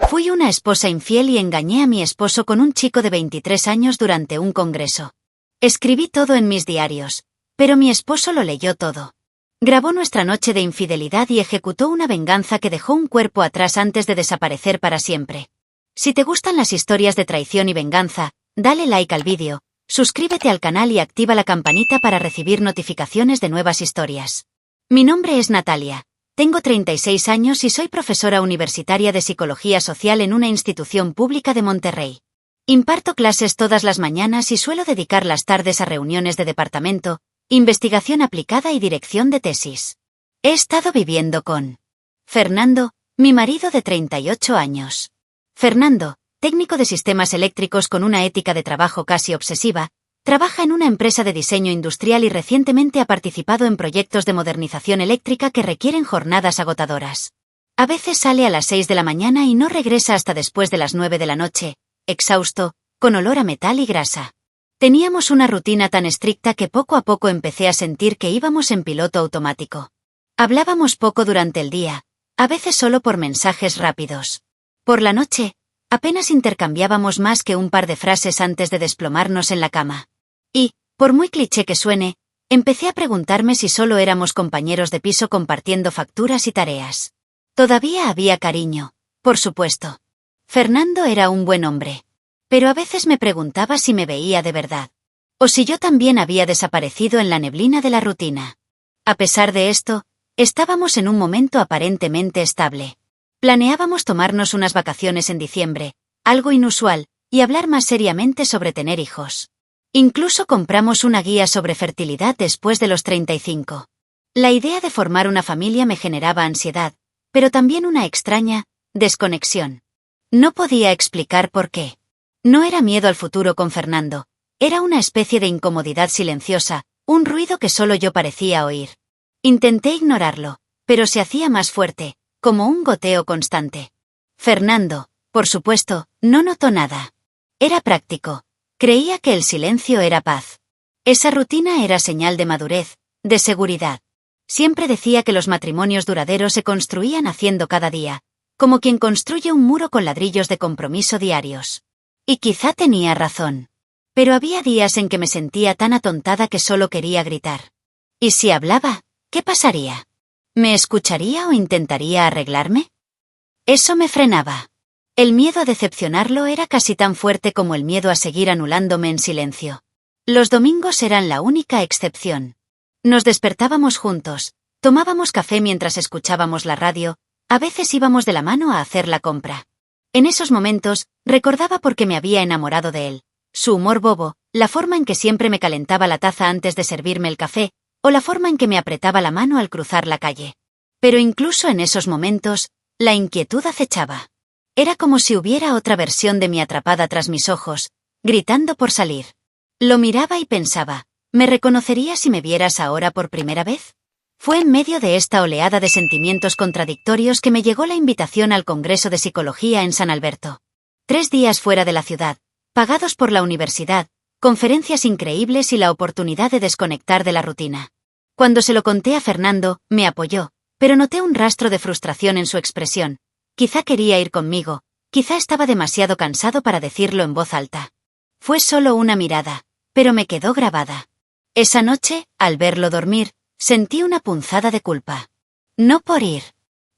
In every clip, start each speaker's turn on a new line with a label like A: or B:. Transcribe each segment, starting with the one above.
A: Fui una esposa infiel y engañé a mi esposo con un chico de 23 años durante un congreso. Escribí todo en mis diarios, pero mi esposo lo leyó todo. Grabó nuestra noche de infidelidad y ejecutó una venganza que dejó un cuerpo atrás antes de desaparecer para siempre. Si te gustan las historias de traición y venganza, dale like al vídeo, suscríbete al canal y activa la campanita para recibir notificaciones de nuevas historias. Mi nombre es Natalia. Tengo 36 años y soy profesora universitaria de Psicología Social en una institución pública de Monterrey. Imparto clases todas las mañanas y suelo dedicar las tardes a reuniones de departamento, investigación aplicada y dirección de tesis. He estado viviendo con Fernando, mi marido de 38 años. Fernando, técnico de sistemas eléctricos con una ética de trabajo casi obsesiva, trabaja en una empresa de diseño industrial y recientemente ha participado en proyectos de modernización eléctrica que requieren jornadas agotadoras. A veces sale a las 6 de la mañana y no regresa hasta después de las 9 de la noche, exhausto, con olor a metal y grasa. Teníamos una rutina tan estricta que poco a poco empecé a sentir que íbamos en piloto automático. Hablábamos poco durante el día, a veces solo por mensajes rápidos. Por la noche, apenas intercambiábamos más que un par de frases antes de desplomarnos en la cama. Y, por muy cliché que suene, empecé a preguntarme si solo éramos compañeros de piso compartiendo facturas y tareas. Todavía había cariño, por supuesto. Fernando era un buen hombre. Pero a veces me preguntaba si me veía de verdad. O si yo también había desaparecido en la neblina de la rutina. A pesar de esto, estábamos en un momento aparentemente estable. Planeábamos tomarnos unas vacaciones en diciembre, algo inusual, y hablar más seriamente sobre tener hijos. Incluso compramos una guía sobre fertilidad después de los 35. La idea de formar una familia me generaba ansiedad, pero también una extraña desconexión. No podía explicar por qué. No era miedo al futuro con Fernando, era una especie de incomodidad silenciosa, un ruido que solo yo parecía oír. Intenté ignorarlo, pero se hacía más fuerte, como un goteo constante. Fernando, por supuesto, no notó nada. Era práctico. Creía que el silencio era paz. Esa rutina era señal de madurez, de seguridad. Siempre decía que los matrimonios duraderos se construían haciendo cada día, como quien construye un muro con ladrillos de compromiso diarios. Y quizá tenía razón. Pero había días en que me sentía tan atontada que solo quería gritar. ¿Y si hablaba? ¿Qué pasaría? ¿Me escucharía o intentaría arreglarme? Eso me frenaba. El miedo a decepcionarlo era casi tan fuerte como el miedo a seguir anulándome en silencio. Los domingos eran la única excepción. Nos despertábamos juntos, tomábamos café mientras escuchábamos la radio, a veces íbamos de la mano a hacer la compra. En esos momentos, recordaba por qué me había enamorado de él, su humor bobo, la forma en que siempre me calentaba la taza antes de servirme el café, o la forma en que me apretaba la mano al cruzar la calle. Pero incluso en esos momentos, la inquietud acechaba. Era como si hubiera otra versión de mí atrapada tras mis ojos, gritando por salir. Lo miraba y pensaba, ¿me reconocerías si me vieras ahora por primera vez? Fue en medio de esta oleada de sentimientos contradictorios que me llegó la invitación al Congreso de Psicología en San Alberto. 3 días fuera de la ciudad, pagados por la universidad, conferencias increíbles y la oportunidad de desconectar de la rutina. Cuando se lo conté a Fernando, me apoyó, pero noté un rastro de frustración en su expresión. Quizá quería ir conmigo, quizá estaba demasiado cansado para decirlo en voz alta. Fue solo una mirada, pero me quedó grabada. Esa noche, al verlo dormir, sentí una punzada de culpa. No por ir,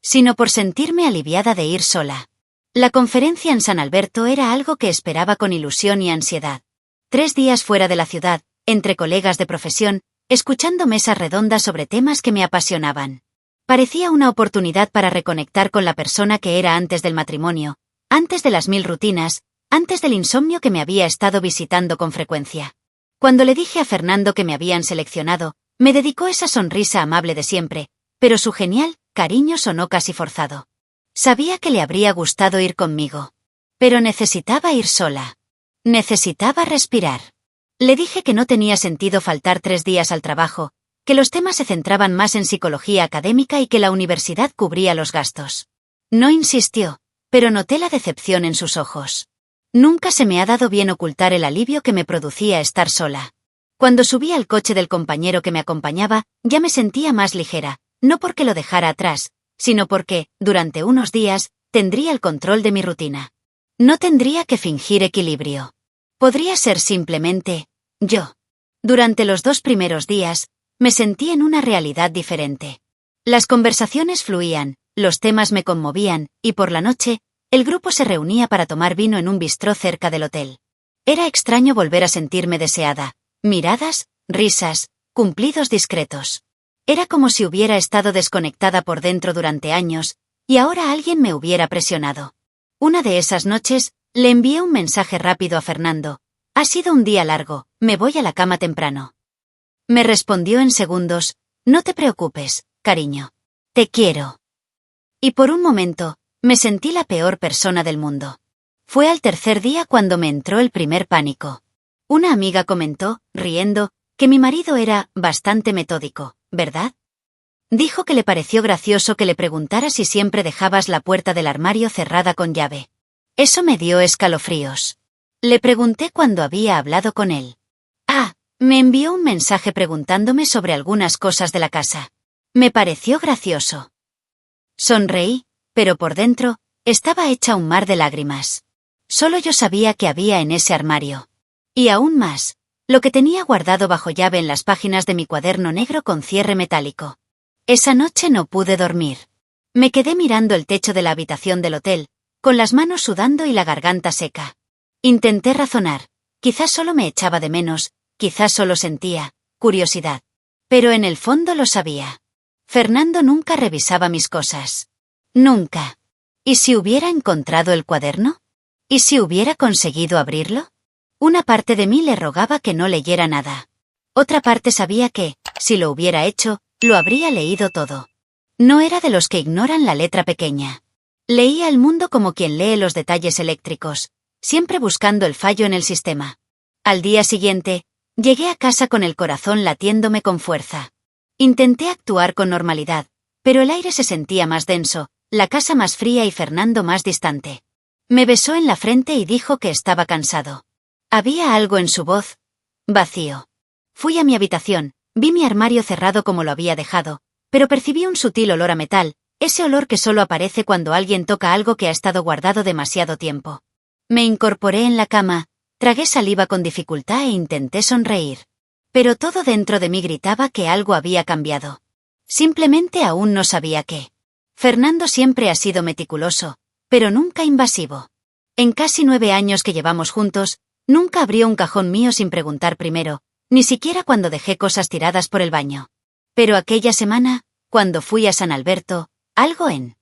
A: sino por sentirme aliviada de ir sola. La conferencia en San Alberto era algo que esperaba con ilusión y ansiedad. 3 días fuera de la ciudad, entre colegas de profesión, escuchando mesas redondas sobre temas que me apasionaban. Parecía una oportunidad para reconectar con la persona que era antes del matrimonio, antes de las 1000 rutinas, antes del insomnio que me había estado visitando con frecuencia. Cuando le dije a Fernando que me habían seleccionado, me dedicó esa sonrisa amable de siempre, pero su genial cariño sonó casi forzado. Sabía que le habría gustado ir conmigo. Pero necesitaba ir sola. Necesitaba respirar. Le dije que no tenía sentido faltar 3 días al trabajo, que los temas se centraban más en psicología académica y que la universidad cubría los gastos. No insistió, pero noté la decepción en sus ojos. Nunca se me ha dado bien ocultar el alivio que me producía estar sola. Cuando subí al coche del compañero que me acompañaba, ya me sentía más ligera, no porque lo dejara atrás, sino porque, durante unos días, tendría el control de mi rutina. No tendría que fingir equilibrio. Podría ser simplemente yo. Durante los 2 primeros días, me sentí en una realidad diferente. Las conversaciones fluían, los temas me conmovían, y por la noche, el grupo se reunía para tomar vino en un bistró cerca del hotel. Era extraño volver a sentirme deseada. Miradas, risas, cumplidos discretos. Era como si hubiera estado desconectada por dentro durante años, y ahora alguien me hubiera presionado. Una de esas noches, le envié un mensaje rápido a Fernando. Ha sido un día largo, me voy a la cama temprano. Me respondió en segundos, no te preocupes, cariño. Te quiero. Y por un momento, me sentí la peor persona del mundo. Fue al tercer día cuando me entró el primer pánico. Una amiga comentó, riendo, que mi marido era bastante metódico, ¿verdad? Dijo que le pareció gracioso que le preguntara si siempre dejabas la puerta del armario cerrada con llave. Eso me dio escalofríos. Le pregunté cuándo había hablado con él. Me envió un mensaje preguntándome sobre algunas cosas de la casa. Me pareció gracioso. Sonreí, pero por dentro, estaba hecha un mar de lágrimas. Solo yo sabía que había en ese armario. Y aún más, lo que tenía guardado bajo llave en las páginas de mi cuaderno negro con cierre metálico. Esa noche no pude dormir. Me quedé mirando el techo de la habitación del hotel, con las manos sudando y la garganta seca. Intenté razonar, quizás solo me echaba de menos, quizás solo sentía curiosidad. Pero en el fondo lo sabía. Fernando nunca revisaba mis cosas. Nunca. ¿Y si hubiera encontrado el cuaderno? ¿Y si hubiera conseguido abrirlo? Una parte de mí le rogaba que no leyera nada. Otra parte sabía que, si lo hubiera hecho, lo habría leído todo. No era de los que ignoran la letra pequeña. Leía el mundo como quien lee los detalles eléctricos, siempre buscando el fallo en el sistema. Al día siguiente, llegué a casa con el corazón latiéndome con fuerza. Intenté actuar con normalidad, pero el aire se sentía más denso, la casa más fría y Fernando más distante. Me besó en la frente y dijo que estaba cansado. Había algo en su voz. Vacío. Fui a mi habitación, vi mi armario cerrado como lo había dejado, pero percibí un sutil olor a metal, ese olor que solo aparece cuando alguien toca algo que ha estado guardado demasiado tiempo. Me incorporé en la cama, tragué saliva con dificultad e intenté sonreír. Pero todo dentro de mí gritaba que algo había cambiado. Simplemente aún no sabía qué. Fernando siempre ha sido meticuloso, pero nunca invasivo. En casi 9 años que llevamos juntos, nunca abrió un cajón mío sin preguntar primero, ni siquiera cuando dejé cosas tiradas por el baño. Pero aquella semana, cuando fui a San Alberto, algo en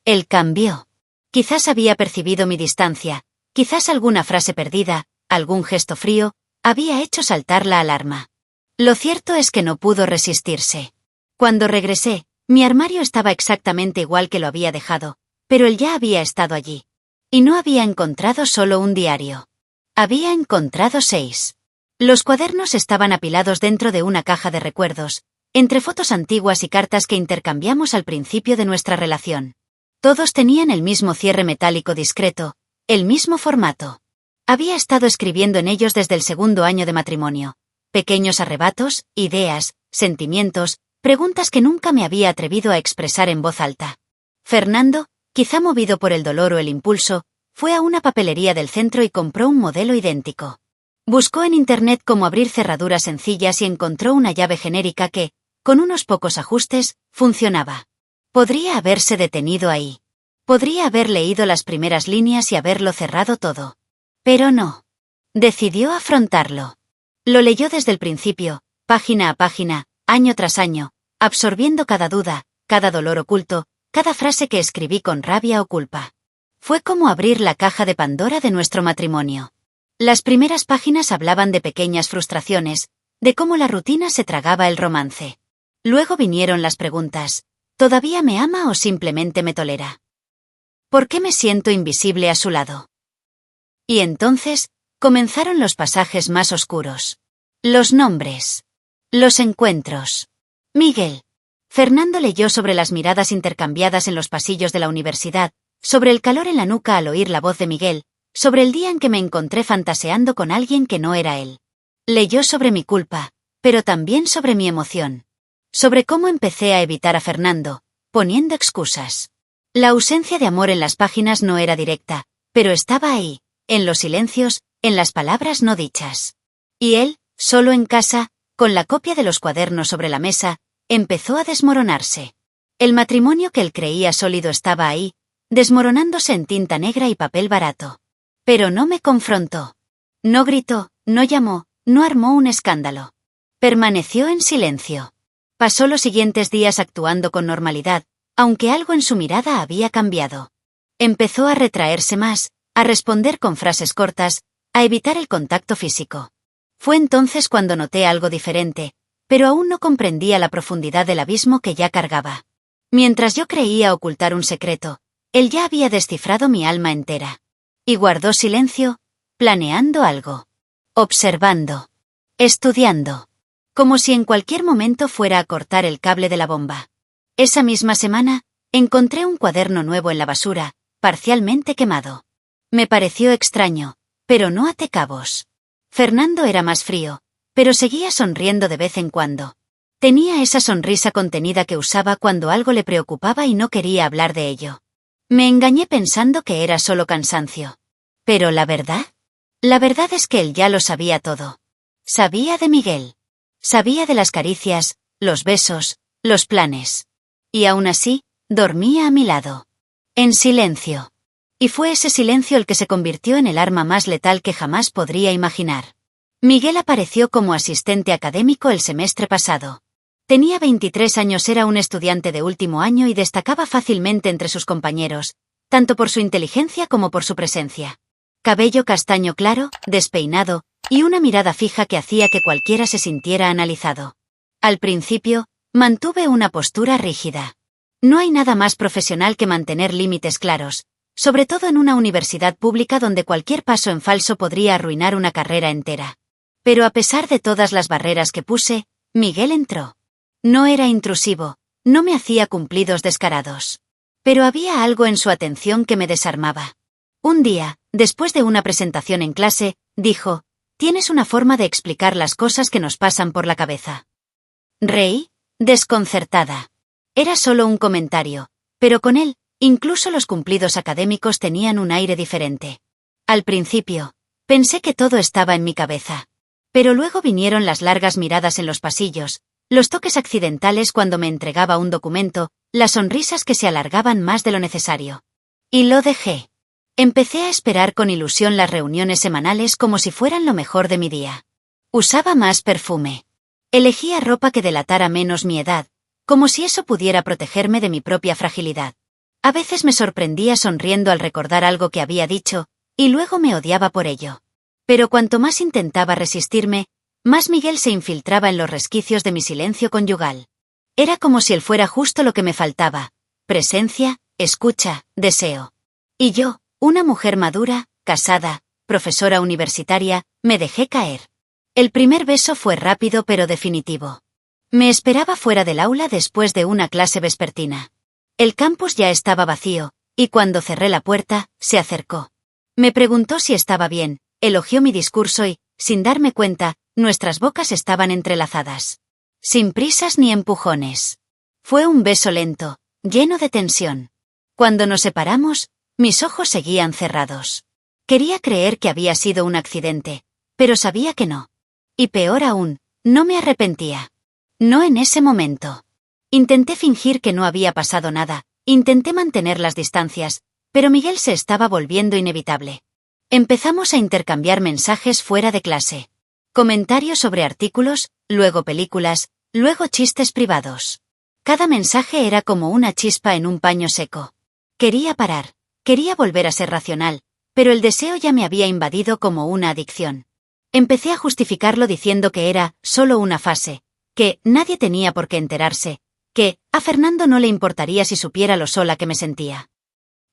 A: él cambió. Quizás había percibido mi distancia, quizás alguna frase perdida, algún gesto frío, había hecho saltar la alarma. Lo cierto es que no pudo resistirse. Cuando regresé, mi armario estaba exactamente igual que lo había dejado, pero él ya había estado allí. Y no había encontrado solo un diario. Había encontrado 6. Los cuadernos estaban apilados dentro de una caja de recuerdos, entre fotos antiguas y cartas que intercambiamos al principio de nuestra relación. Todos tenían el mismo cierre metálico discreto, el mismo formato. Había estado escribiendo en ellos desde el 2.º año de matrimonio. Pequeños arrebatos, ideas, sentimientos, preguntas que nunca me había atrevido a expresar en voz alta. Fernando, quizá movido por el dolor o el impulso, fue a una papelería del centro y compró un modelo idéntico. Buscó en internet cómo abrir cerraduras sencillas y encontró una llave genérica que, con unos pocos ajustes, funcionaba. Podría haberse detenido ahí. Podría haber leído las primeras líneas y haberlo cerrado todo. Pero no. Decidió afrontarlo. Lo leyó desde el principio, página a página, año tras año, absorbiendo cada duda, cada dolor oculto, cada frase que escribí con rabia o culpa. Fue como abrir la caja de Pandora de nuestro matrimonio. Las primeras páginas hablaban de pequeñas frustraciones, de cómo la rutina se tragaba el romance. Luego vinieron las preguntas: ¿todavía me ama o simplemente me tolera? ¿Por qué me siento invisible a su lado? Y entonces, comenzaron los pasajes más oscuros. Los nombres. Los encuentros. Miguel. Fernando leyó sobre las miradas intercambiadas en los pasillos de la universidad, sobre el calor en la nuca al oír la voz de Miguel, sobre el día en que me encontré fantaseando con alguien que no era él. Leyó sobre mi culpa, pero también sobre mi emoción. Sobre cómo empecé a evitar a Fernando, poniendo excusas. La ausencia de amor en las páginas no era directa, pero estaba ahí, en los silencios, en las palabras no dichas. Y él, solo en casa, con la copia de los cuadernos sobre la mesa, empezó a desmoronarse. El matrimonio que él creía sólido estaba ahí, desmoronándose en tinta negra y papel barato. Pero no me confrontó. No gritó, no llamó, no armó un escándalo. Permaneció en silencio. Pasó los siguientes días actuando con normalidad, aunque algo en su mirada había cambiado. Empezó a retraerse más, a responder con frases cortas, a evitar el contacto físico. Fue entonces cuando noté algo diferente, pero aún no comprendía la profundidad del abismo que ya cargaba. Mientras yo creía ocultar un secreto, él ya había descifrado mi alma entera. Y guardó silencio, planeando algo. Observando. Estudiando. Como si en cualquier momento fuera a cortar el cable de la bomba. Esa misma semana, encontré un cuaderno nuevo en la basura, parcialmente quemado. Me pareció extraño, pero no até cabos. Fernando era más frío, pero seguía sonriendo de vez en cuando. Tenía esa sonrisa contenida que usaba cuando algo le preocupaba y no quería hablar de ello. Me engañé pensando que era solo cansancio. Pero la verdad es que él ya lo sabía todo. Sabía de Miguel. Sabía de las caricias, los besos, los planes. Y aún así, dormía a mi lado. En silencio. Y fue ese silencio el que se convirtió en el arma más letal que jamás podría imaginar. Miguel apareció como asistente académico el semestre pasado. Tenía 23 años, era un estudiante de último año y destacaba fácilmente entre sus compañeros, tanto por su inteligencia como por su presencia. Cabello castaño claro, despeinado, y una mirada fija que hacía que cualquiera se sintiera analizado. Al principio, mantuve una postura rígida. No hay nada más profesional que mantener límites claros, sobre todo en una universidad pública donde cualquier paso en falso podría arruinar una carrera entera. Pero a pesar de todas las barreras que puse, Miguel entró. No era intrusivo, no me hacía cumplidos descarados. Pero había algo en su atención que me desarmaba. Un día, después de una presentación en clase, dijo: «Tienes una forma de explicar las cosas que nos pasan por la cabeza». Reí, desconcertada. Era solo un comentario, pero con él, incluso los cumplidos académicos tenían un aire diferente. Al principio, pensé que todo estaba en mi cabeza. Pero luego vinieron las largas miradas en los pasillos, los toques accidentales cuando me entregaba un documento, las sonrisas que se alargaban más de lo necesario. Y lo dejé. Empecé a esperar con ilusión las reuniones semanales como si fueran lo mejor de mi día. Usaba más perfume. Elegía ropa que delatara menos mi edad, como si eso pudiera protegerme de mi propia fragilidad. A veces me sorprendía sonriendo al recordar algo que había dicho, y luego me odiaba por ello. Pero cuanto más intentaba resistirme, más Miguel se infiltraba en los resquicios de mi silencio conyugal. Era como si él fuera justo lo que me faltaba: presencia, escucha, deseo. Y yo, una mujer madura, casada, profesora universitaria, me dejé caer. El primer beso fue rápido pero definitivo. Me esperaba fuera del aula después de una clase vespertina. El campus ya estaba vacío, y cuando cerré la puerta, se acercó. Me preguntó si estaba bien, elogió mi discurso y, sin darme cuenta, nuestras bocas estaban entrelazadas. Sin prisas ni empujones. Fue un beso lento, lleno de tensión. Cuando nos separamos, mis ojos seguían cerrados. Quería creer que había sido un accidente, pero sabía que no. Y peor aún, no me arrepentía. No en ese momento. Intenté fingir que no había pasado nada, intenté mantener las distancias, pero Miguel se estaba volviendo inevitable. Empezamos a intercambiar mensajes fuera de clase. Comentarios sobre artículos, luego películas, luego chistes privados. Cada mensaje era como una chispa en un paño seco. Quería parar, quería volver a ser racional, pero el deseo ya me había invadido como una adicción. Empecé a justificarlo diciendo que era solo una fase, que nadie tenía por qué enterarse, que a Fernando no le importaría si supiera lo sola que me sentía.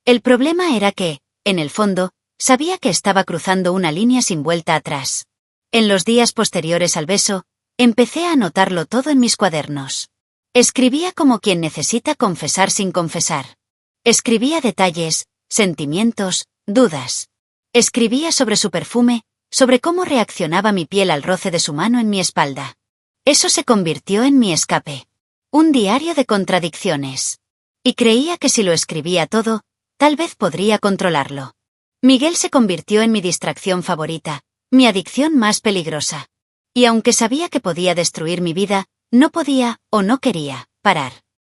A: El problema era que, en el fondo, sabía que estaba cruzando una línea sin vuelta atrás. En los días posteriores al beso, empecé a anotarlo todo en mis cuadernos. Escribía como quien necesita confesar sin confesar. Escribía detalles, sentimientos, dudas. Escribía sobre su perfume, sobre cómo reaccionaba mi piel al roce de su mano en mi espalda. Eso se convirtió en mi escape. Un diario de contradicciones. Y creía que si lo escribía todo, tal vez podría controlarlo. Miguel se convirtió en mi distracción favorita, mi adicción más peligrosa. Y aunque sabía que podía destruir mi vida, no podía, o no quería, parar.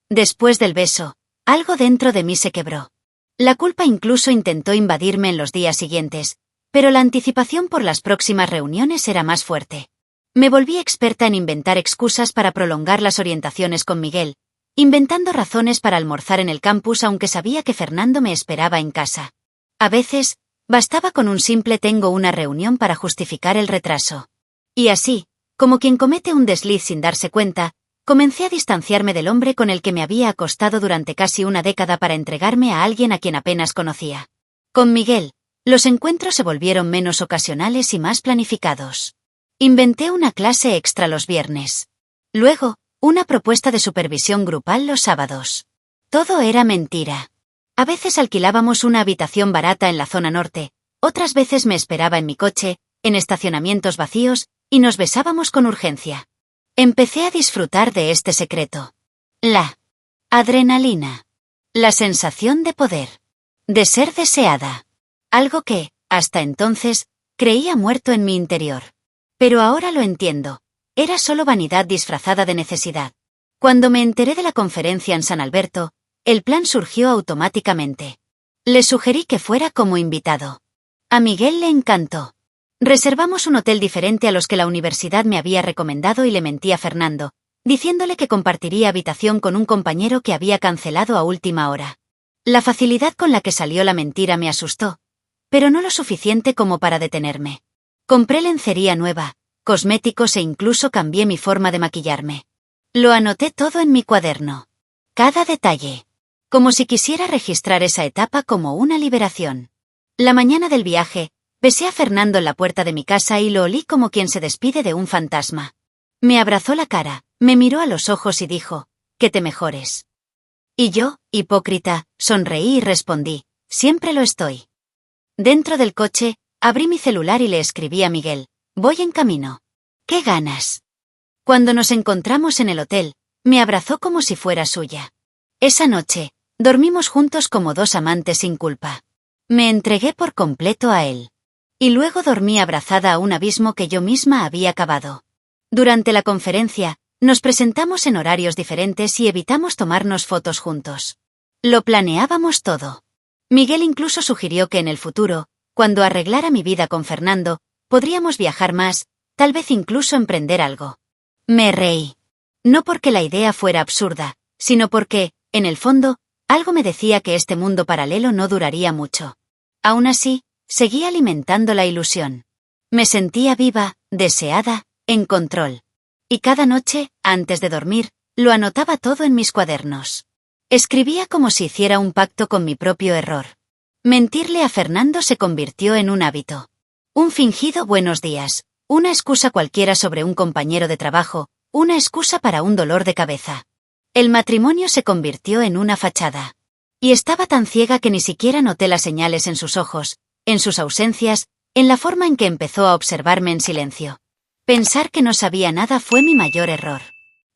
A: Después del beso, algo dentro de mí se quebró. La culpa incluso intentó invadirme en los días siguientes, pero la anticipación por las próximas reuniones era más fuerte. Me volví experta en inventar excusas para prolongar las orientaciones con Miguel, inventando razones para almorzar en el campus aunque sabía que Fernando me esperaba en casa. A veces, bastaba con un simple tengo una reunión para justificar el retraso. Y así, como quien comete un desliz sin darse cuenta, comencé a distanciarme del hombre con el que me había acostado durante casi una década para entregarme a alguien a quien apenas conocía. Con Miguel, los encuentros se volvieron menos ocasionales y más planificados. Inventé una clase extra los viernes. Luego, una propuesta de supervisión grupal los sábados. Todo era mentira. A veces alquilábamos una habitación barata en la zona norte, otras veces me esperaba en mi coche, en estacionamientos vacíos, y nos besábamos con urgencia. Empecé a disfrutar de este secreto. La adrenalina. La sensación de poder. De ser deseada. Algo que, hasta entonces, creía muerto en mi interior. Pero ahora lo entiendo. Era solo vanidad disfrazada de necesidad. Cuando me enteré de la conferencia en San Alberto, el plan surgió automáticamente. Le sugerí que fuera como invitado. A Miguel le encantó. Reservamos un hotel diferente a los que la universidad me había recomendado y le mentí a Fernando, diciéndole que compartiría habitación con un compañero que había cancelado a última hora. La facilidad con la que salió la mentira me asustó, pero no lo suficiente como para detenerme. Compré lencería nueva, cosméticos e incluso cambié mi forma de maquillarme. Lo anoté todo en mi cuaderno. Cada detalle. Como si quisiera registrar esa etapa como una liberación. La mañana del viaje, besé a Fernando en la puerta de mi casa y lo olí como quien se despide de un fantasma. Me abrazó la cara, me miró a los ojos y dijo, «Que te mejores». Y yo, hipócrita, sonreí y respondí, «Siempre lo estoy». Dentro del coche, abrí mi celular y le escribí a Miguel, «Voy en camino». «¿Qué ganas?». Cuando nos encontramos en el hotel, me abrazó como si fuera suya. Esa noche, dormimos juntos como dos amantes sin culpa. Me entregué por completo a él. Y luego dormí abrazada a un abismo que yo misma había cavado. Durante la conferencia, nos presentamos en horarios diferentes y evitamos tomarnos fotos juntos. Lo planeábamos todo. Miguel incluso sugirió que en el futuro, cuando arreglara mi vida con Fernando, podríamos viajar más, tal vez incluso emprender algo. Me reí. No porque la idea fuera absurda, sino porque, en el fondo, algo me decía que este mundo paralelo no duraría mucho. Aún así, seguía alimentando la ilusión. Me sentía viva, deseada, en control. Y cada noche, antes de dormir, lo anotaba todo en mis cuadernos. Escribía como si hiciera un pacto con mi propio error. Mentirle a Fernando se convirtió en un hábito. Un fingido buenos días, una excusa cualquiera sobre un compañero de trabajo, una excusa para un dolor de cabeza. El matrimonio se convirtió en una fachada. Y estaba tan ciega que ni siquiera noté las señales en sus ojos, en sus ausencias, en la forma en que empezó a observarme en silencio. Pensar que no sabía nada fue mi mayor error.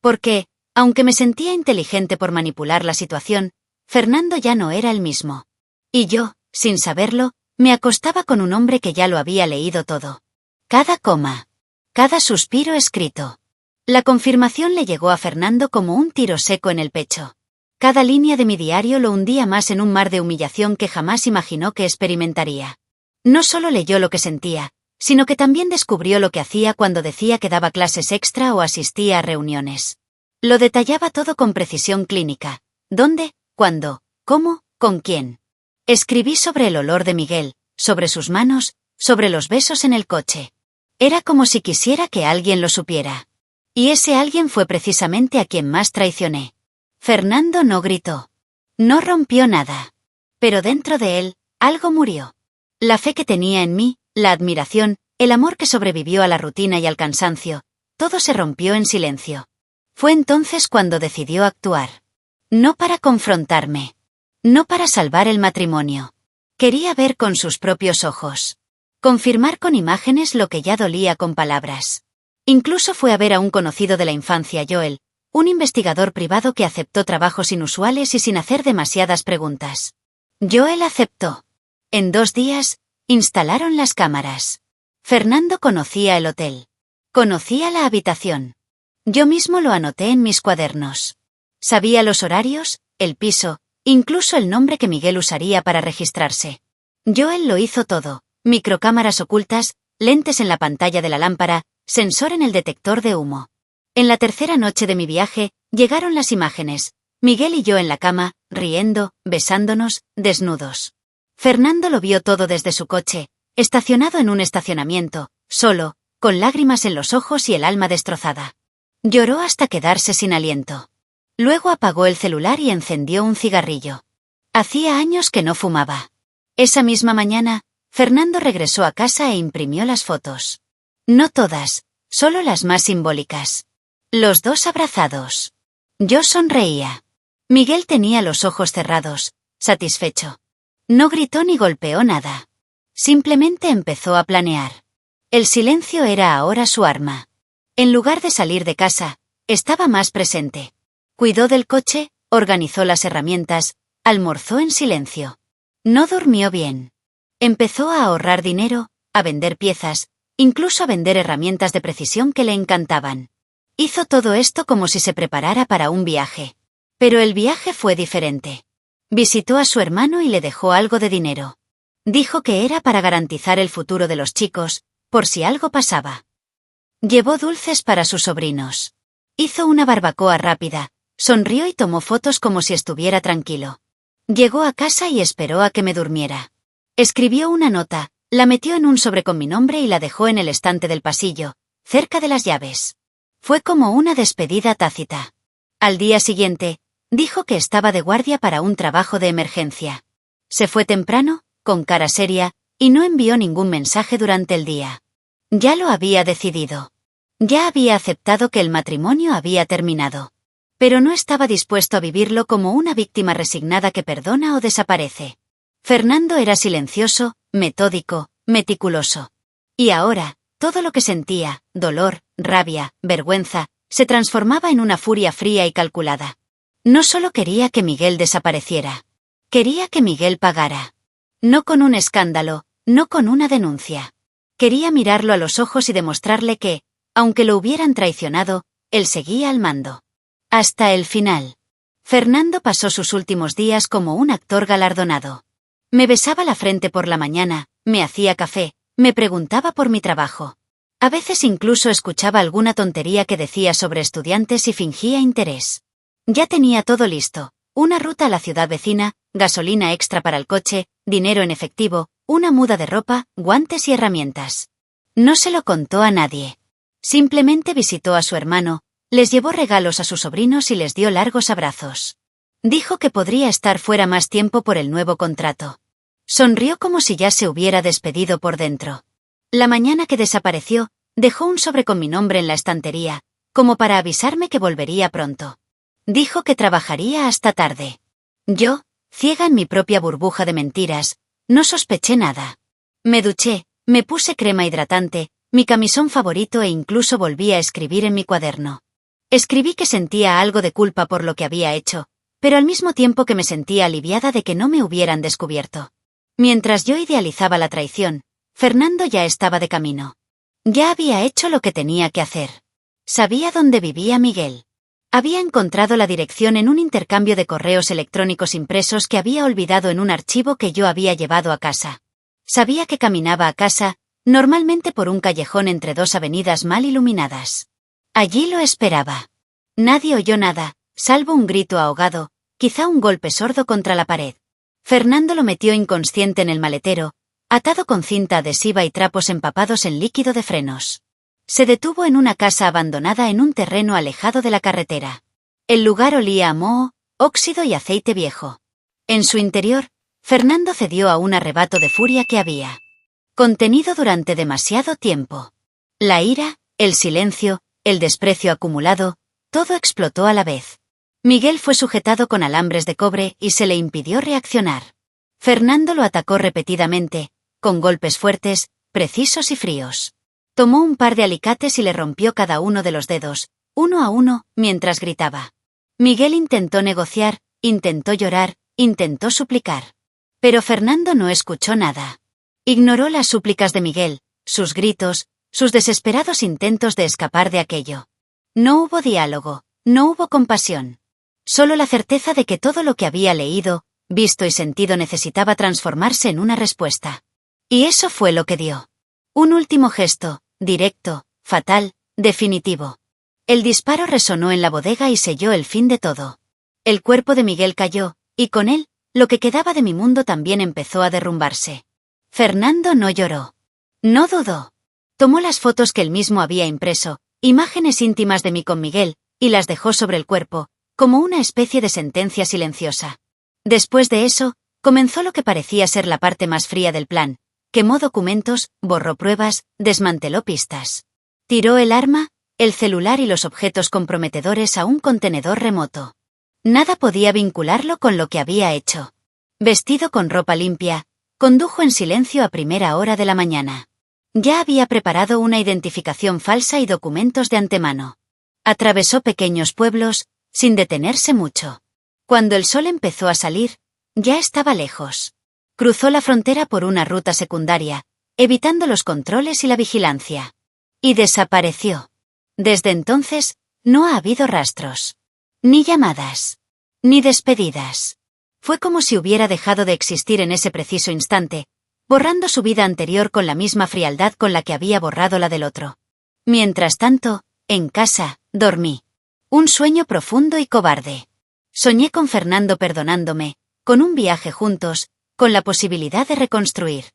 A: Porque, aunque me sentía inteligente por manipular la situación, Fernando ya no era el mismo. Y yo, sin saberlo, me acostaba con un hombre que ya lo había leído todo. Cada coma. Cada suspiro escrito. La confirmación le llegó a Fernando como un tiro seco en el pecho. Cada línea de mi diario lo hundía más en un mar de humillación que jamás imaginó que experimentaría. No solo leyó lo que sentía, sino que también descubrió lo que hacía cuando decía que daba clases extra o asistía a reuniones. Lo detallaba todo con precisión clínica. ¿Dónde? ¿Cuándo? ¿Cómo? ¿Con quién? Escribí sobre el olor de Miguel, sobre sus manos, sobre los besos en el coche. Era como si quisiera que alguien lo supiera. Y ese alguien fue precisamente a quien más traicioné. Fernando no gritó. No rompió nada. Pero dentro de él, algo murió. La fe que tenía en mí, la admiración, el amor que sobrevivió a la rutina y al cansancio, todo se rompió en silencio. Fue entonces cuando decidió actuar. No para confrontarme. No para salvar el matrimonio. Quería ver con sus propios ojos. Confirmar con imágenes lo que ya dolía con palabras. Incluso fue a ver a un conocido de la infancia, Joel, un investigador privado que aceptó trabajos inusuales y sin hacer demasiadas preguntas. Joel aceptó. En 2 días, instalaron las cámaras. Fernando conocía el hotel. Conocía la habitación. Yo mismo lo anoté en mis cuadernos. Sabía los horarios, el piso, incluso el nombre que Miguel usaría para registrarse. Joel lo hizo todo: microcámaras ocultas, lentes en la pantalla de la lámpara, sensor en el detector de humo. En la tercera noche de mi viaje, llegaron las imágenes: Miguel y yo en la cama, riendo, besándonos, desnudos. Fernando lo vio todo desde su coche, estacionado en un estacionamiento, solo, con lágrimas en los ojos y el alma destrozada. Lloró hasta quedarse sin aliento. Luego apagó el celular y encendió un cigarrillo. Hacía años que no fumaba. Esa misma mañana, Fernando regresó a casa e imprimió las fotos. No todas, solo las más simbólicas. Los 2 abrazados. Yo sonreía. Miguel tenía los ojos cerrados, satisfecho. No gritó ni golpeó nada. Simplemente empezó a planear. El silencio era ahora su arma. En lugar de salir de casa, estaba más presente. Cuidó del coche, organizó las herramientas, almorzó en silencio. No durmió bien. Empezó a ahorrar dinero, a vender piezas, incluso a vender herramientas de precisión que le encantaban. Hizo todo esto como si se preparara para un viaje. Pero el viaje fue diferente. Visitó a su hermano y le dejó algo de dinero. Dijo que era para garantizar el futuro de los chicos, por si algo pasaba. Llevó dulces para sus sobrinos. Hizo una barbacoa rápida, sonrió y tomó fotos como si estuviera tranquilo. Llegó a casa y esperó a que me durmiera. Escribió una nota, la metió en un sobre con mi nombre y la dejó en el estante del pasillo, cerca de las llaves. Fue como una despedida tácita. Al día siguiente, dijo que estaba de guardia para un trabajo de emergencia. Se fue temprano, con cara seria, y no envió ningún mensaje durante el día. Ya lo había decidido. Ya había aceptado que el matrimonio había terminado. Pero no estaba dispuesto a vivirlo como una víctima resignada que perdona o desaparece. Fernando era silencioso, metódico, meticuloso. Y ahora, todo lo que sentía, dolor, rabia, vergüenza, se transformaba en una furia fría y calculada. No solo quería que Miguel desapareciera. Quería que Miguel pagara. No con un escándalo, no con una denuncia. Quería mirarlo a los ojos y demostrarle que, aunque lo hubieran traicionado, él seguía al mando. Hasta el final. Fernando pasó sus últimos días como un actor galardonado. Me besaba la frente por la mañana, me hacía café, me preguntaba por mi trabajo. A veces incluso escuchaba alguna tontería que decía sobre estudiantes y fingía interés. Ya tenía todo listo: una ruta a la ciudad vecina, gasolina extra para el coche, dinero en efectivo, una muda de ropa, guantes y herramientas. No se lo contó a nadie. Simplemente visitó a su hermano, les llevó regalos a sus sobrinos y les dio largos abrazos. Dijo que podría estar fuera más tiempo por el nuevo contrato. Sonrió como si ya se hubiera despedido por dentro. La mañana que desapareció, dejó un sobre con mi nombre en la estantería, como para avisarme que volvería pronto. Dijo que trabajaría hasta tarde. Yo, ciega en mi propia burbuja de mentiras, no sospeché nada. Me duché, me puse crema hidratante, mi camisón favorito e incluso volví a escribir en mi cuaderno. Escribí que sentía algo de culpa por lo que había hecho, pero al mismo tiempo que me sentía aliviada de que no me hubieran descubierto. Mientras yo idealizaba la traición, Fernando ya estaba de camino. Ya había hecho lo que tenía que hacer. Sabía dónde vivía Miguel. Había encontrado la dirección en un intercambio de correos electrónicos impresos que había olvidado en un archivo que yo había llevado a casa. Sabía que caminaba a casa, normalmente por un callejón entre 2 avenidas mal iluminadas. Allí lo esperaba. Nadie oyó nada, salvo un grito ahogado, quizá un golpe sordo contra la pared. Fernando lo metió inconsciente en el maletero, atado con cinta adhesiva y trapos empapados en líquido de frenos. Se detuvo en una casa abandonada en un terreno alejado de la carretera. El lugar olía a moho, óxido y aceite viejo. En su interior, Fernando cedió a un arrebato de furia que había contenido durante demasiado tiempo. La ira, el silencio, el desprecio acumulado, todo explotó a la vez. Miguel fue sujetado con alambres de cobre y se le impidió reaccionar. Fernando lo atacó repetidamente, con golpes fuertes, precisos y fríos. Tomó un par de alicates y le rompió cada uno de los dedos, uno a uno, mientras gritaba. Miguel intentó negociar, intentó llorar, intentó suplicar. Pero Fernando no escuchó nada. Ignoró las súplicas de Miguel, sus gritos, sus desesperados intentos de escapar de aquello. No hubo diálogo, no hubo compasión. Solo la certeza de que todo lo que había leído, visto y sentido necesitaba transformarse en una respuesta. Y eso fue lo que dio. Un último gesto, directo, fatal, definitivo. El disparo resonó en la bodega y selló el fin de todo. El cuerpo de Miguel cayó, y con él, lo que quedaba de mi mundo también empezó a derrumbarse. Fernando no lloró. No dudó. Tomó las fotos que él mismo había impreso, imágenes íntimas de mí con Miguel, y las dejó sobre el cuerpo, como una especie de sentencia silenciosa. Después de eso, comenzó lo que parecía ser la parte más fría del plan. Quemó documentos, borró pruebas, desmanteló pistas. Tiró el arma, el celular y los objetos comprometedores a un contenedor remoto. Nada podía vincularlo con lo que había hecho. Vestido con ropa limpia, condujo en silencio a primera hora de la mañana. Ya había preparado una identificación falsa y documentos de antemano. Atravesó pequeños pueblos, sin detenerse mucho. Cuando el sol empezó a salir, ya estaba lejos. Cruzó la frontera por una ruta secundaria, evitando los controles y la vigilancia. Y desapareció. Desde entonces, no ha habido rastros. Ni llamadas. Ni despedidas. Fue como si hubiera dejado de existir en ese preciso instante, borrando su vida anterior con la misma frialdad con la que había borrado la del otro. Mientras tanto, en casa, dormí. Un sueño profundo y cobarde. Soñé con Fernando perdonándome, con un viaje juntos, con la posibilidad de reconstruir.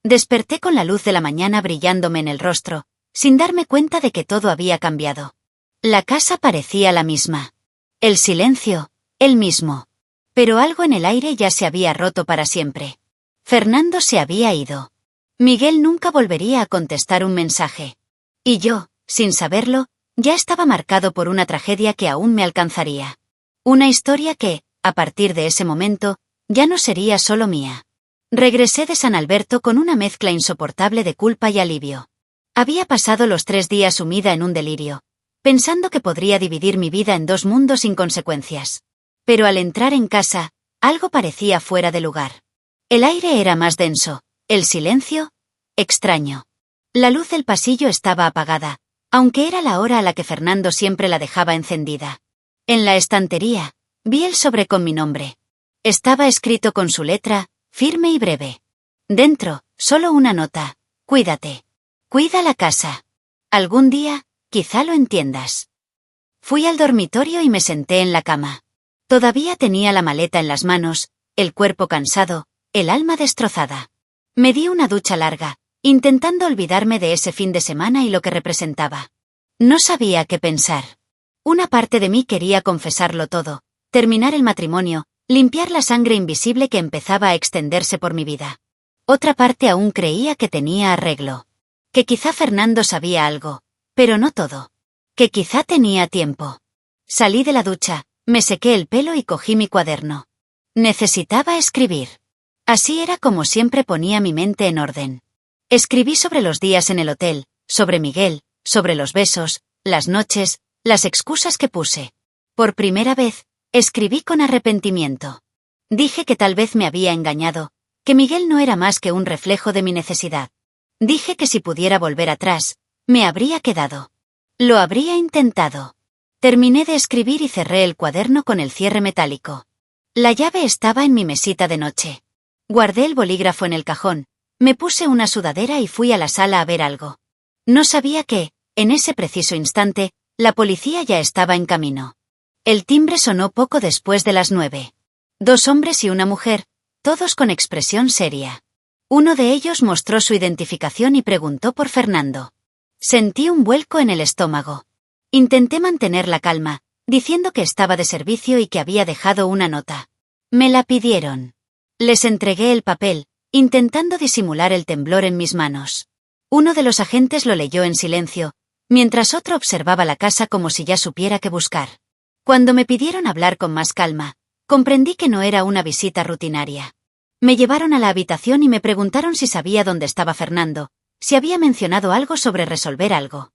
A: Desperté con la luz de la mañana brillándome en el rostro, sin darme cuenta de que todo había cambiado. La casa parecía la misma. El silencio, el mismo. Pero algo en el aire ya se había roto para siempre. Fernando se había ido. Miguel nunca volvería a contestar un mensaje. Y yo, sin saberlo, ya estaba marcado por una tragedia que aún me alcanzaría. Una historia que, a partir de ese momento, ya no sería solo mía. Regresé de San Alberto con una mezcla insoportable de culpa y alivio. Había pasado los 3 días sumida en un delirio, pensando que podría dividir mi vida en 2 mundos sin consecuencias. Pero al entrar en casa, algo parecía fuera de lugar. El aire era más denso, el silencio, extraño. La luz del pasillo estaba apagada, aunque era la hora a la que Fernando siempre la dejaba encendida. En la estantería, vi el sobre con mi nombre. Estaba escrito con su letra, firme y breve. Dentro, solo una nota: cuídate. Cuida la casa. Algún día, quizá lo entiendas. Fui al dormitorio y me senté en la cama. Todavía tenía la maleta en las manos, el cuerpo cansado, el alma destrozada. Me di una ducha larga, intentando olvidarme de ese fin de semana y lo que representaba. No sabía qué pensar. Una parte de mí quería confesarlo todo, terminar el matrimonio, limpiar la sangre invisible que empezaba a extenderse por mi vida. Otra parte aún creía que tenía arreglo. Que quizá Fernando sabía algo, pero no todo. Que quizá tenía tiempo. Salí de la ducha, me sequé el pelo y cogí mi cuaderno. Necesitaba escribir. Así era como siempre ponía mi mente en orden. Escribí sobre los días en el hotel, sobre Miguel, sobre los besos, las noches, las excusas que puse. Por primera vez, escribí con arrepentimiento. Dije que tal vez me había engañado, que Miguel no era más que un reflejo de mi necesidad. Dije que si pudiera volver atrás, me habría quedado. Lo habría intentado. Terminé de escribir y cerré el cuaderno con el cierre metálico. La llave estaba en mi mesita de noche. Guardé el bolígrafo en el cajón, me puse una sudadera y fui a la sala a ver algo. No sabía que, en ese preciso instante, la policía ya estaba en camino. El timbre sonó poco después de las 9. 2 hombres y una mujer, todos con expresión seria. Uno de ellos mostró su identificación y preguntó por Fernando. Sentí un vuelco en el estómago. Intenté mantener la calma, diciendo que estaba de servicio y que había dejado una nota. Me la pidieron. Les entregué el papel, intentando disimular el temblor en mis manos. Uno de los agentes lo leyó en silencio, mientras otro observaba la casa como si ya supiera qué buscar. Cuando me pidieron hablar con más calma, comprendí que no era una visita rutinaria. Me llevaron a la habitación y me preguntaron si sabía dónde estaba Fernando, si había mencionado algo sobre resolver algo.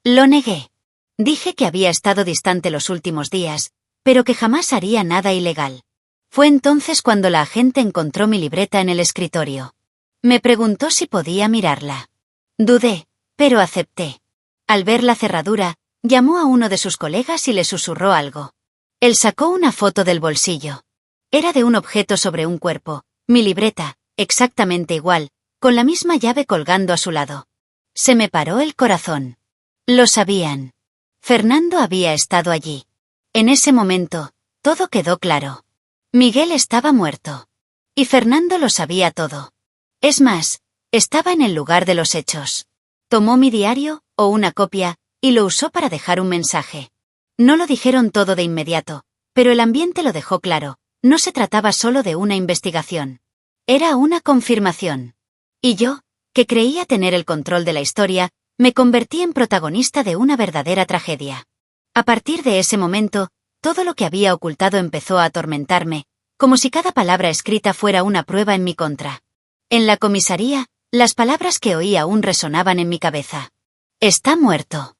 A: Lo negué. Dije que había estado distante los últimos días, pero que jamás haría nada ilegal. Fue entonces cuando la agente encontró mi libreta en el escritorio. Me preguntó si podía mirarla. Dudé, pero acepté. Al ver la cerradura, llamó a uno de sus colegas y le susurró algo. Él sacó una foto del bolsillo. Era de un objeto sobre un cuerpo, mi libreta, exactamente igual, con la misma llave colgando a su lado. Se me paró el corazón. Lo sabían. Fernando había estado allí. En ese momento, todo quedó claro. Miguel estaba muerto. Y Fernando lo sabía todo. Es más, estaba en el lugar de los hechos. Tomó mi diario, o una copia, y lo usó para dejar un mensaje. No lo dijeron todo de inmediato, pero el ambiente lo dejó claro. No se trataba solo de una investigación. Era una confirmación. Y yo, que creía tener el control de la historia, me convertí en protagonista de una verdadera tragedia. A partir de ese momento, todo lo que había ocultado empezó a atormentarme, como si cada palabra escrita fuera una prueba en mi contra. En la comisaría, las palabras que oí aún resonaban en mi cabeza. Está muerto.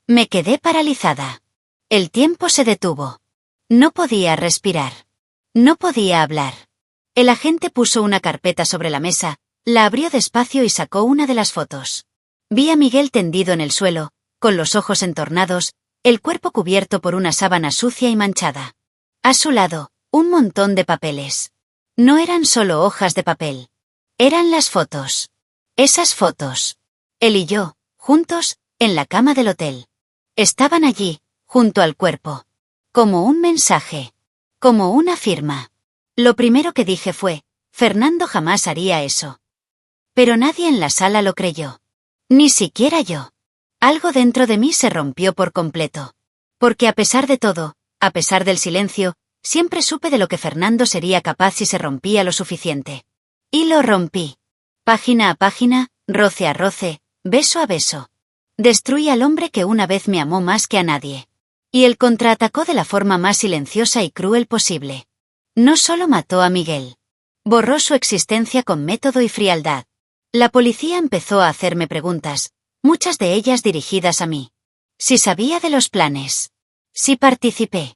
A: Me quedé paralizada. El tiempo se detuvo. No podía respirar. No podía hablar. El agente puso una carpeta sobre la mesa, la abrió despacio y sacó una de las fotos. Vi a Miguel tendido en el suelo, con los ojos entornados, el cuerpo cubierto por una sábana sucia y manchada. A su lado, un montón de papeles. No eran solo hojas de papel. Eran las fotos. Esas fotos. Él y yo, juntos, en la cama del hotel. Estaban allí, junto al cuerpo. Como un mensaje. Como una firma. Lo primero que dije fue, Fernando jamás haría eso. Pero nadie en la sala lo creyó. Ni siquiera yo. Algo dentro de mí se rompió por completo. Porque a pesar de todo, a pesar del silencio, siempre supe de lo que Fernando sería capaz si se rompía lo suficiente. Y lo rompí. Página a página, roce a roce, beso a beso. Destruí al hombre que una vez me amó más que a nadie. Y él contraatacó de la forma más silenciosa y cruel posible. No solo mató a Miguel. Borró su existencia con método y frialdad. La policía empezó a hacerme preguntas, muchas de ellas dirigidas a mí. Si sabía de los planes. Si participé.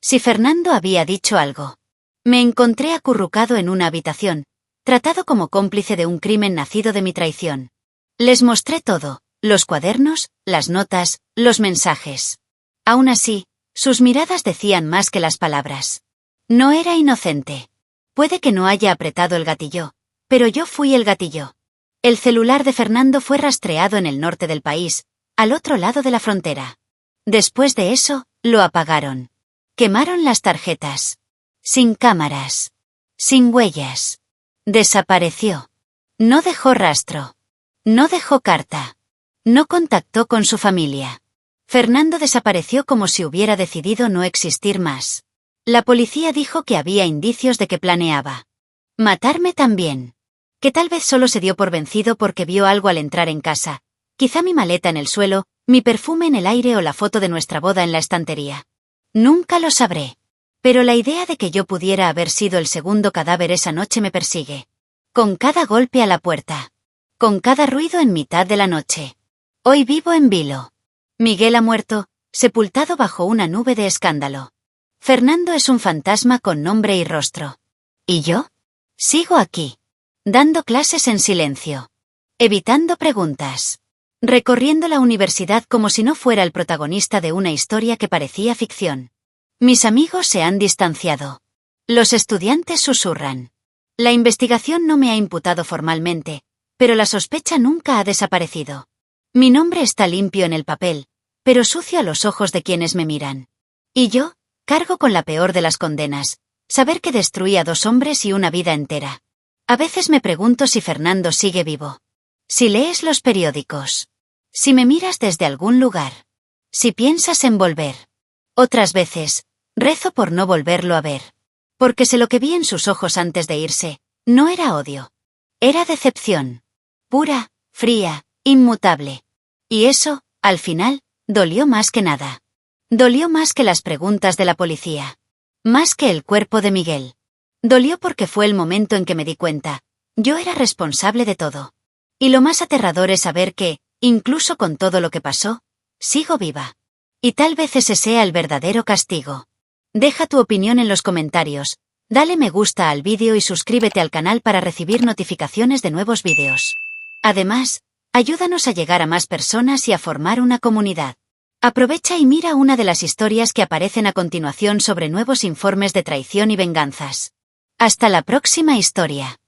A: Si Fernando había dicho algo. Me encontré acurrucado en una habitación, tratado como cómplice de un crimen nacido de mi traición. Les mostré todo, los cuadernos, las notas, los mensajes. Aún así, sus miradas decían más que las palabras. No era inocente. Puede que no haya apretado el gatillo, pero yo fui el gatillo. El celular de Fernando fue rastreado en el norte del país, al otro lado de la frontera. Después de eso, lo apagaron. Quemaron las tarjetas. Sin cámaras. Sin huellas. Desapareció. No dejó rastro. No dejó carta. No contactó con su familia. Fernando desapareció como si hubiera decidido no existir más. La policía dijo que había indicios de que planeaba matarme también. Que tal vez solo se dio por vencido porque vio algo al entrar en casa. Quizá mi maleta en el suelo, mi perfume en el aire o la foto de nuestra boda en la estantería. Nunca lo sabré. Pero la idea de que yo pudiera haber sido el segundo cadáver esa noche me persigue. Con cada golpe a la puerta. Con cada ruido en mitad de la noche. Hoy vivo en vilo. Miguel ha muerto, sepultado bajo una nube de escándalo. Fernando es un fantasma con nombre y rostro. ¿Y yo? Sigo aquí. Dando clases en silencio. Evitando preguntas. Recorriendo la universidad como si no fuera el protagonista de una historia que parecía ficción. Mis amigos se han distanciado. Los estudiantes susurran. La investigación no me ha imputado formalmente, pero la sospecha nunca ha desaparecido. Mi nombre está limpio en el papel, pero sucio a los ojos de quienes me miran. Y yo, cargo con la peor de las condenas, saber que destruí a 2 hombres y una vida entera. A veces me pregunto si Fernando sigue vivo. Si lees los periódicos. Si me miras desde algún lugar. Si piensas en volver. Otras veces, rezo por no volverlo a ver. Porque sé lo que vi en sus ojos antes de irse, no era odio. Era decepción. Pura, fría, inmutable. Y eso, al final, dolió más que nada. Dolió más que las preguntas de la policía. Más que el cuerpo de Miguel. Dolió porque fue el momento en que me di cuenta. Yo era responsable de todo. Y lo más aterrador es saber que, incluso con todo lo que pasó, sigo viva. Y tal vez ese sea el verdadero castigo. Deja tu opinión en los comentarios, dale me gusta al vídeo y suscríbete al canal para recibir notificaciones de nuevos vídeos. Además, ayúdanos a llegar a más personas y a formar una comunidad. Aprovecha y mira una de las historias que aparecen a continuación sobre nuevos informes de traición y venganzas. Hasta la próxima historia.